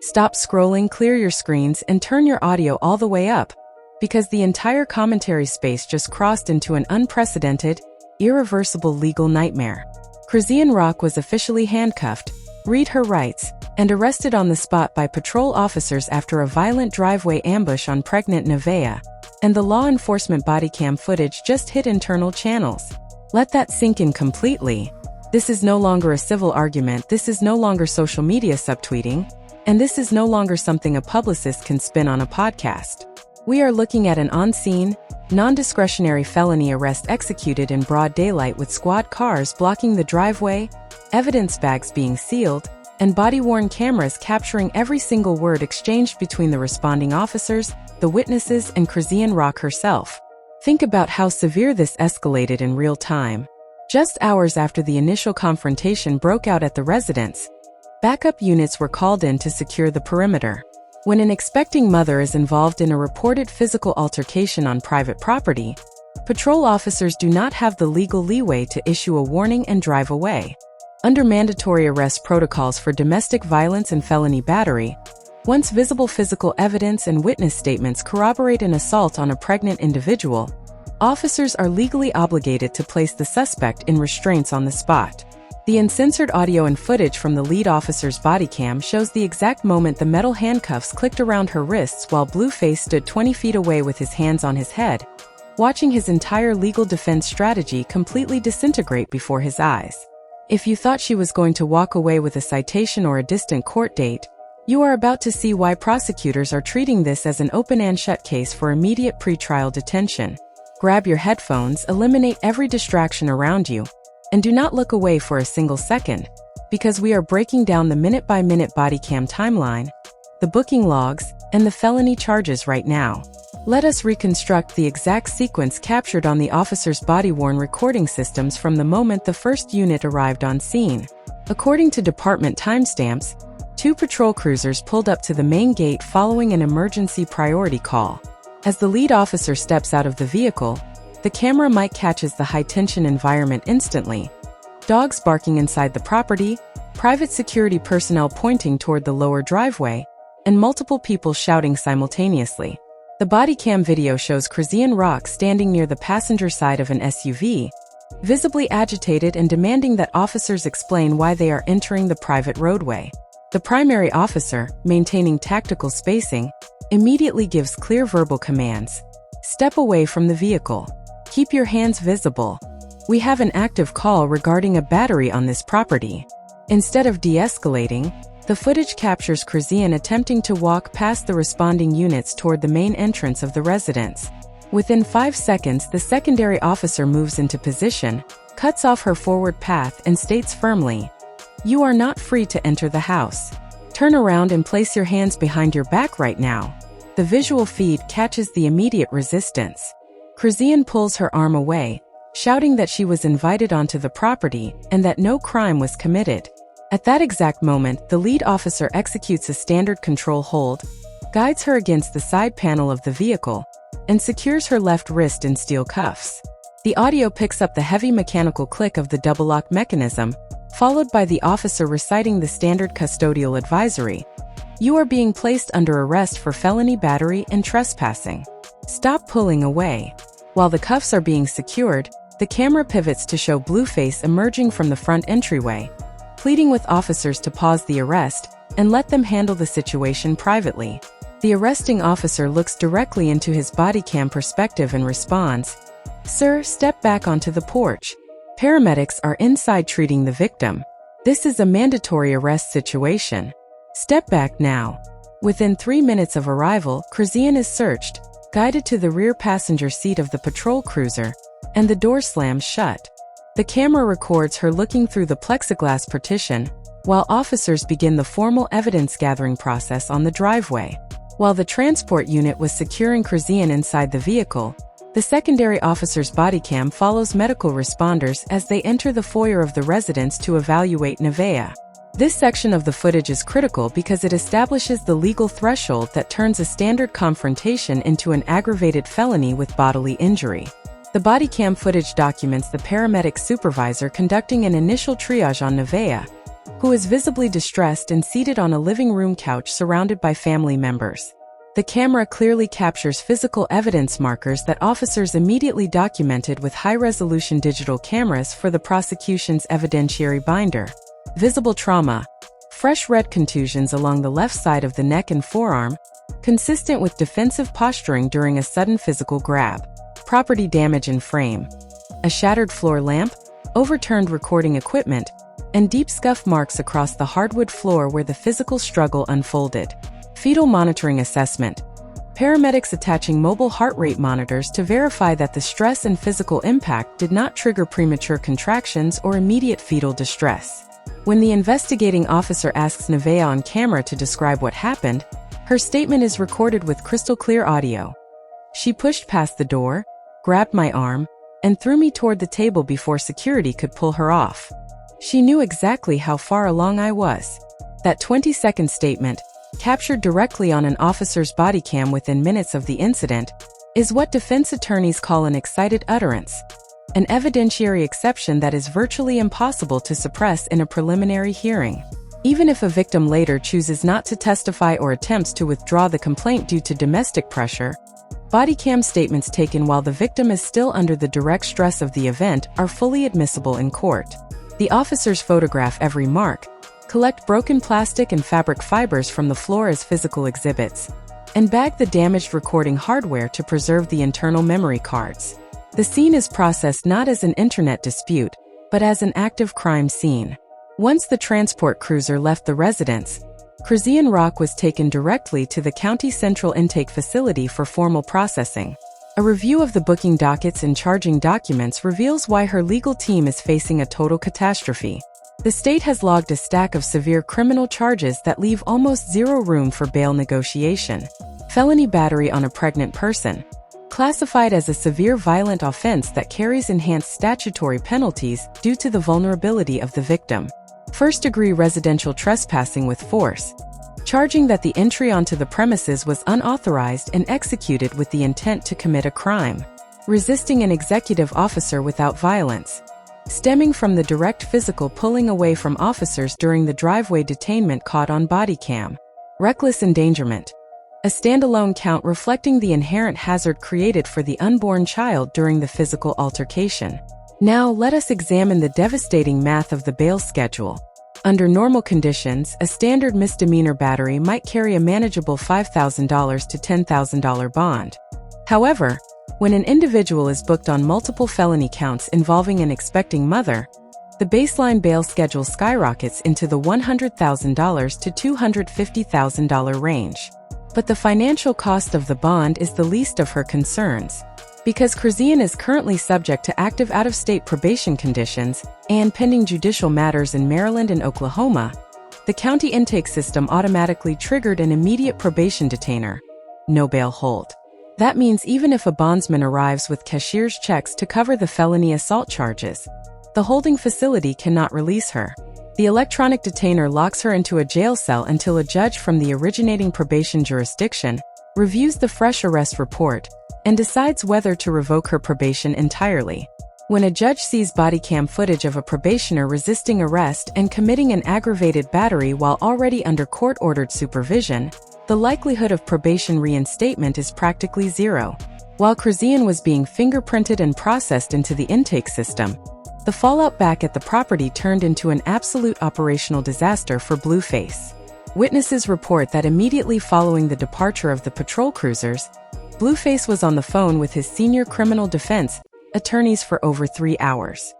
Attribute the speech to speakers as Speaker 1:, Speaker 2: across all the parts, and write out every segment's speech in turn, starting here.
Speaker 1: Stop scrolling, clear your screens, and turn your audio all the way up, because the entire commentary space just crossed into an unprecedented, irreversible legal nightmare. Chrisean Rock was officially handcuffed, read her rights, and arrested on the spot by patrol officers after a violent driveway ambush on pregnant Nevaeh, and the law enforcement bodycam footage just hit internal channels. Let that sink in completely. This is no longer a civil argument, this is no longer social media subtweeting, and this is no longer something a publicist can spin on a podcast. We are looking at an on-scene, non-discretionary felony arrest executed in broad daylight with squad cars blocking the driveway, evidence bags being sealed, and body-worn cameras capturing every single word exchanged between the responding officers, the witnesses, and Chrisean Rock herself. Think about how severe this escalated in real time. Just hours after the initial confrontation broke out at the residence, backup units were called in to secure the perimeter. When an expecting mother is involved in a reported physical altercation on private property, patrol officers do not have the legal leeway to issue a warning and drive away. Under mandatory arrest protocols for domestic violence and felony battery, once visible physical evidence and witness statements corroborate an assault on a pregnant individual, officers are legally obligated to place the suspect in restraints on the spot. The uncensored audio and footage from the lead officer's bodycam shows the exact moment the metal handcuffs clicked around her wrists while Blueface stood 20 feet away with his hands on his head, watching his entire legal defense strategy completely disintegrate before his eyes. If you thought she was going to walk away with a citation or a distant court date, you are about to see why prosecutors are treating this as an open and shut case for immediate pretrial detention. Grab your headphones, eliminate every distraction around you, and do not look away for a single second, because we are breaking down the minute-by-minute bodycam timeline, the booking logs, and the felony charges right now. Let us reconstruct the exact sequence captured on the officer's body-worn recording systems from the moment the first unit arrived on scene. According to department timestamps, 2 patrol cruisers pulled up to the main gate following an emergency priority call. As the lead officer steps out of the vehicle, the camera mic catches the high-tension environment instantly. Dogs barking inside the property, private security personnel pointing toward the lower driveway, and multiple people shouting simultaneously. The bodycam video shows Chrisean Rock standing near the passenger side of an SUV, visibly agitated and demanding that officers explain why they are entering the private roadway. The primary officer, maintaining tactical spacing, immediately gives clear verbal commands. Step away from the vehicle. Keep your hands visible. We have an active call regarding a battery on this property. Instead of de-escalating, the footage captures Chrisean attempting to walk past the responding units toward the main entrance of the residence. Within 5 seconds, the secondary officer moves into position, cuts off her forward path, and states firmly, "You are not free to enter the house. Turn around and place your hands behind your back right now." The visual feed catches the immediate resistance. Chrisean pulls her arm away, shouting that she was invited onto the property and that no crime was committed. At that exact moment, the lead officer executes a standard control hold, guides her against the side panel of the vehicle, and secures her left wrist in steel cuffs. The audio picks up the heavy mechanical click of the double lock mechanism, followed by the officer reciting the standard custodial advisory. "You are being placed under arrest for felony battery and trespassing. Stop pulling away." While the cuffs are being secured, the camera pivots to show Blueface emerging from the front entryway, pleading with officers to pause the arrest and let them handle the situation privately. The arresting officer looks directly into his bodycam perspective and responds, "Sir, step back onto the porch. Paramedics are inside treating the victim. This is a mandatory arrest situation. Step back now." Within 3 minutes of arrival, Chrisean is searched, guided to the rear passenger seat of the patrol cruiser, and the door slams shut. The camera records her looking through the plexiglass partition, while officers begin the formal evidence-gathering process on the driveway. While the transport unit was securing Chrisean inside the vehicle, the secondary officer's bodycam follows medical responders as they enter the foyer of the residence to evaluate Nevaeh. This section of the footage is critical because it establishes the legal threshold that turns a standard confrontation into an aggravated felony with bodily injury. The bodycam footage documents the paramedic supervisor conducting an initial triage on Nevaeh, who is visibly distressed and seated on a living room couch surrounded by family members. The camera clearly captures physical evidence markers that officers immediately documented with high-resolution digital cameras for the prosecution's evidentiary binder. Visible trauma: fresh red contusions along the left side of the neck and forearm, consistent with defensive posturing during a sudden physical grab. Property damage in frame: a shattered floor lamp, overturned recording equipment, and deep scuff marks across the hardwood floor where the physical struggle unfolded. Fetal monitoring assessment: paramedics attaching mobile heart rate monitors to verify that the stress and physical impact did not trigger premature contractions or immediate fetal distress. When the investigating officer asks Nevaeh on camera to describe what happened, her statement is recorded with crystal clear audio. "She pushed past the door, grabbed my arm, and threw me toward the table before security could pull her off. She knew exactly how far along I was." That 20-second statement, captured directly on an officer's body cam within minutes of the incident, is what defense attorneys call an excited utterance, an evidentiary exception that is virtually impossible to suppress in a preliminary hearing. Even if a victim later chooses not to testify or attempts to withdraw the complaint due to domestic pressure, body cam statements taken while the victim is still under the direct stress of the event are fully admissible in court. The officers photograph every mark, collect broken plastic and fabric fibers from the floor as physical exhibits, and bag the damaged recording hardware to preserve the internal memory cards. The scene is processed not as an internet dispute, but as an active crime scene. Once the transport cruiser left the residence, Chrisean Rock was taken directly to the county central intake facility for formal processing. A review of the booking dockets and charging documents reveals why her legal team is facing a total catastrophe. The state has logged a stack of severe criminal charges that leave almost zero room for bail negotiation. Felony battery on a pregnant person, classified as a severe violent offense that carries enhanced statutory penalties due to the vulnerability of the victim. First-degree residential trespassing with force, charging that the entry onto the premises was unauthorized and executed with the intent to commit a crime. Resisting an executive officer without violence, stemming from the direct physical pulling away from officers during the driveway detainment caught on body cam. Reckless endangerment, a standalone count reflecting the inherent hazard created for the unborn child during the physical altercation. Now let us examine the devastating math of the bail schedule. Under normal conditions, a standard misdemeanor battery might carry a manageable $5,000 to $10,000 bond. However, when an individual is booked on multiple felony counts involving an expecting mother, the baseline bail schedule skyrockets into the $100,000 to $250,000 range. But the financial cost of the bond is the least of her concerns. Because Chrisean is currently subject to active out-of-state probation conditions and pending judicial matters in Maryland and Oklahoma, the county intake system automatically triggered an immediate probation detainer, no bail hold. That means even if a bondsman arrives with cashier's checks to cover the felony assault charges, the holding facility cannot release her. The electronic detainer locks her into a jail cell until a judge from the originating probation jurisdiction reviews the fresh arrest report and decides whether to revoke her probation entirely. When a judge sees body cam footage of a probationer resisting arrest and committing an aggravated battery while already under court-ordered supervision, the likelihood of probation reinstatement is practically zero. While Chrisean was being fingerprinted and processed into the intake system, the fallout back at the property turned into an absolute operational disaster for Blueface. Witnesses report that immediately following the departure of the patrol cruisers, Blueface was on the phone with his senior criminal defense attorneys for over 3 hours.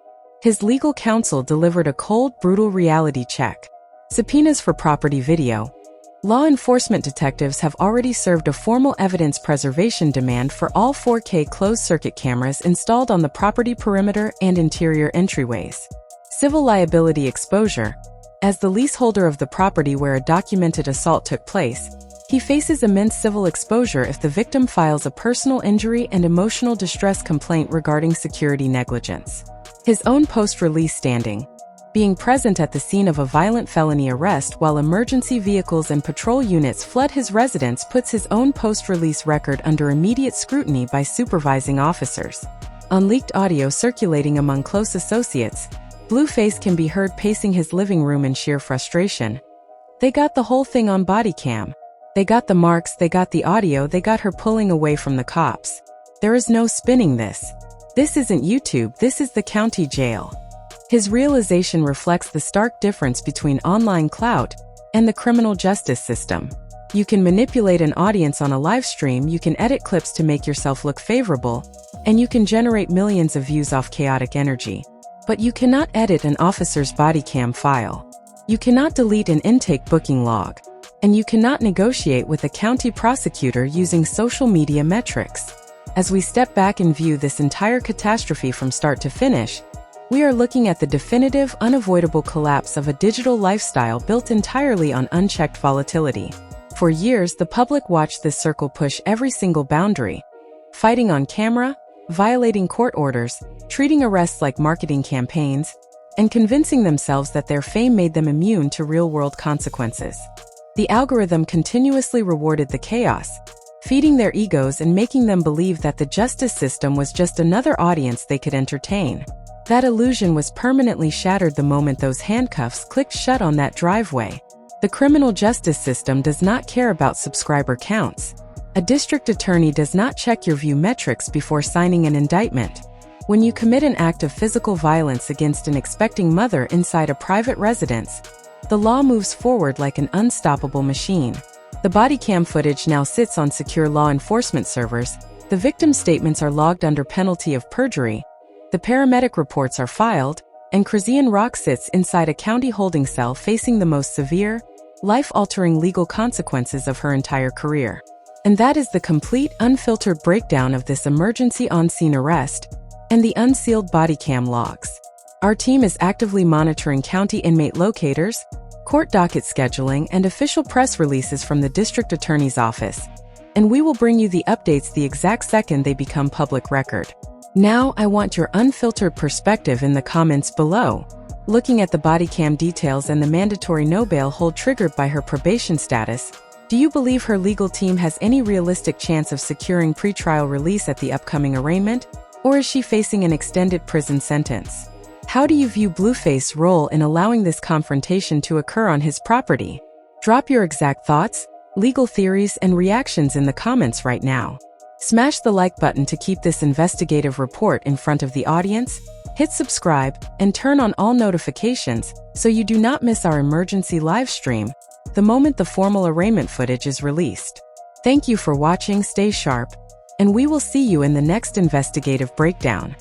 Speaker 1: His legal counsel delivered a cold, brutal reality check. Subpoenas for property video. Law enforcement detectives have already served a formal evidence preservation demand for all 4K closed-circuit cameras installed on the property perimeter and interior entryways. Civil liability exposure. As the leaseholder of the property where a documented assault took place, he faces immense civil exposure if the victim files a personal injury and emotional distress complaint regarding security negligence. His own post-release standing. Being present at the scene of a violent felony arrest while emergency vehicles and patrol units flood his residence puts his own post-release record under immediate scrutiny by supervising officers. On leaked audio circulating among close associates, Blueface can be heard pacing his living room in sheer frustration. They got the whole thing on Bodycam. They got the marks, they got the audio, they got her pulling away from the cops. There is no spinning this. This isn't YouTube, this is the county jail. His realization reflects the stark difference between online clout and the criminal justice system. You can manipulate an audience on a live stream, you can edit clips to make yourself look favorable, and you can generate millions of views off chaotic energy. But you cannot edit an officer's bodycam file. You cannot delete an intake booking log. And you cannot negotiate with a county prosecutor using social media metrics. As we step back and view this entire catastrophe from start to finish, we are looking at the definitive, unavoidable collapse of a digital lifestyle built entirely on unchecked volatility. For years, the public watched this circle push every single boundary, fighting on camera, violating court orders, treating arrests like marketing campaigns, and convincing themselves that their fame made them immune to real-world consequences. The algorithm continuously rewarded the chaos, feeding their egos and making them believe that the justice system was just another audience they could entertain. That illusion was permanently shattered the moment those handcuffs clicked shut on that driveway. The criminal justice system does not care about subscriber counts. A district attorney does not check your view metrics before signing an indictment. When you commit an act of physical violence against an expecting mother inside a private residence, the law moves forward like an unstoppable machine. The bodycam footage now sits on secure law enforcement servers, the victim statements are logged under penalty of perjury, the paramedic reports are filed, and Chrisean Rock sits inside a county holding cell facing the most severe, life-altering legal consequences of her entire career. And that is the complete, unfiltered breakdown of this emergency on-scene arrest and the unsealed bodycam logs. Our team is actively monitoring county inmate locators, court docket scheduling, and official press releases from the district attorney's office, and we will bring you the updates the exact second they become public record. Now, I want your unfiltered perspective in the comments below. Looking at the bodycam details and the mandatory no bail hold triggered by her probation status, do you believe her legal team has any realistic chance of securing pretrial release at the upcoming arraignment, or is she facing an extended prison sentence? How do you view Blueface's role in allowing this confrontation to occur on his property? Drop your exact thoughts, legal theories, and reactions in the comments right now. Smash the like button to keep this investigative report in front of the audience, hit subscribe, and turn on all notifications so you do not miss our emergency live stream the moment the formal arraignment footage is released. Thank you for watching, stay sharp, and we will see you in the next investigative breakdown.